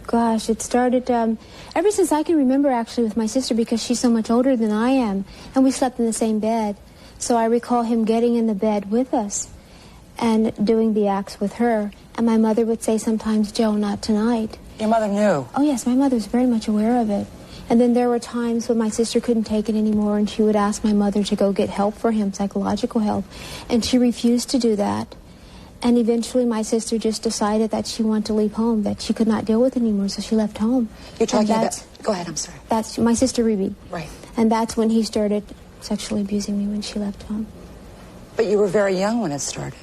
Gosh, it started ever since I can remember, actually, with my sister, because she's so much older than I am, and we slept in the same bed. So I recall him getting in the bed with us and doing the acts with her. And my mother would say sometimes, "Joe, not tonight." Your mother knew? Oh, yes, my mother was very much aware of it. And then there were times when my sister couldn't take it anymore, and she would ask my mother to go get help for him, psychological help. And she refused to do that. And eventually my sister just decided that she wanted to leave home, that she could not deal with it anymore, so she left home. You're talking about... Go ahead, I'm sorry. That's my sister, Ruby. Right. And that's when he started sexually abusing me, when she left home. But you were very young when it started.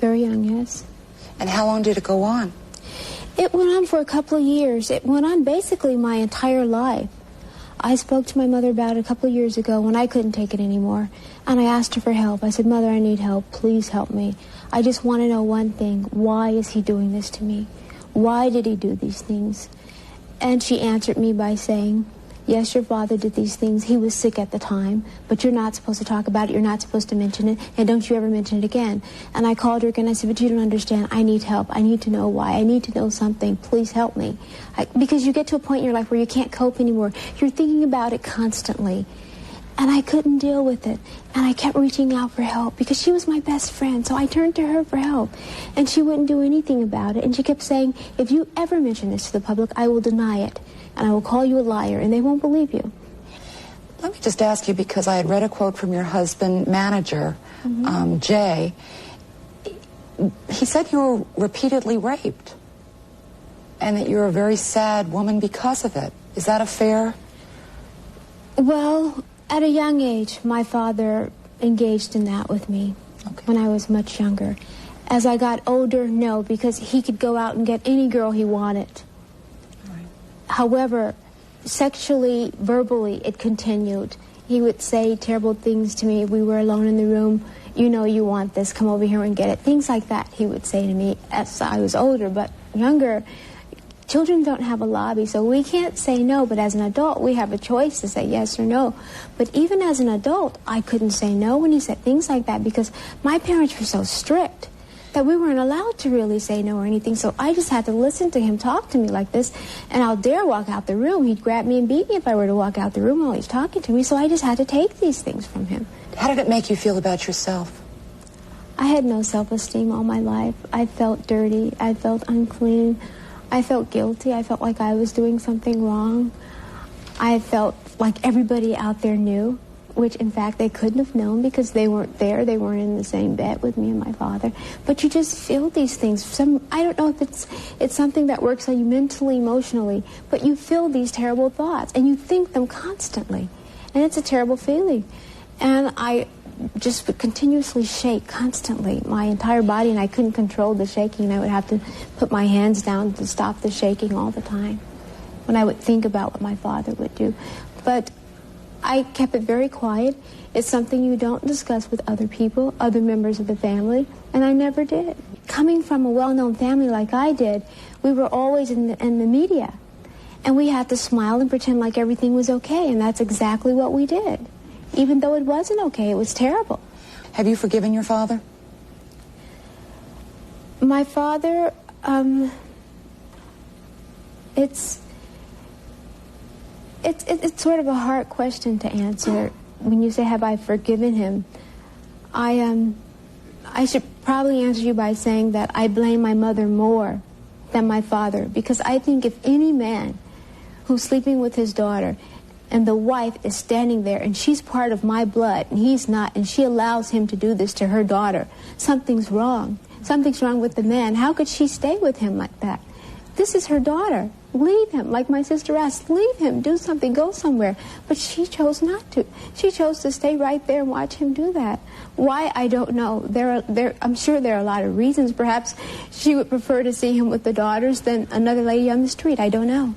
Very young, yes. And how long did it go on? It went on for a couple of years. It went on basically my entire life. I spoke to my mother about it a couple of years ago when I couldn't take it anymore. And I asked her for help. I said, "Mother, I need help. Please help me. I just want to know one thing. Why is he doing this to me? Why did he do these things?" And she answered me by saying, "Yes, your father did these things. He was sick at the time, but you're not supposed to talk about it. You're not supposed to mention it, and don't you ever mention it again." And I called her again. I said, "But you don't understand. I need help. I need to know why. I need to know something. Please help me." Because you get to a point in your life where you can't cope anymore. You're thinking about it constantly. And I couldn't deal with it. And I kept reaching out for help because she was my best friend. So I turned to her for help. And she wouldn't do anything about it. And she kept saying, "If you ever mention this to the public, I will deny it. And I will call you a liar, and they won't believe you." Let me just ask you, because I had read a quote from your husband, manager, Jay. He said you were repeatedly raped, and that you're a very sad woman because of it. Is that a fair? Well, at a young age, my father engaged in that with me when I was much younger. As I got older, no, because he could go out and get any girl he wanted. However, sexually, verbally, it continued. He would say terrible things to me if we were alone in the room. "You know you want this, come over here and get it." Things like that he would say to me as I was older. But younger, children don't have a lobby, so we can't say no. But as an adult, we have a choice to say yes or no. But even as an adult, I couldn't say no when he said things like that because my parents were so strict that we weren't allowed to really say no or anything. So I just had to listen to him talk to me like this, and I'll dare walk out the room. He'd grab me and beat me if I were to walk out the room while he's talking to me, so I just had to take these things from him. How did it make you feel about yourself? I had no self-esteem all my life. I felt dirty. I felt unclean. I felt guilty. I felt like I was doing something wrong. I felt like everybody out there knew, which in fact they couldn't have known because they weren't there. They weren't in the same bed with me and my father. But you just feel these things. I don't know if it's something that works on you mentally, emotionally, but you feel these terrible thoughts and you think them constantly. And it's a terrible feeling. And I just would continuously shake constantly, my entire body, and I couldn't control the shaking, and I would have to put my hands down to stop the shaking all the time when I would think about what my father would do. But I kept it very quiet. It's something you don't discuss with other people, other members of the family, and I never did. Coming from a well-known family like I did, we were always in the media, and we had to smile and pretend like everything was okay, and that's exactly what we did. Even though it wasn't okay, it was terrible. Have you forgiven your father? My father, it's sort of a hard question to answer. When you say, have I forgiven him? I should probably answer you by saying that I blame my mother more than my father, because I think if any man who's sleeping with his daughter and the wife is standing there and she's part of my blood and he's not, and she allows him to do this to her daughter, something's wrong. Something's wrong with the man. How could she stay with him like that? This is her daughter. Leave him. Like my sister asked, leave him, do something, go somewhere. But she chose not to. She chose to stay right there and watch him do that. Why, I don't know. I'm sure there are a lot of reasons. Perhaps she would prefer to see him with the daughters than another lady on the street. I don't know.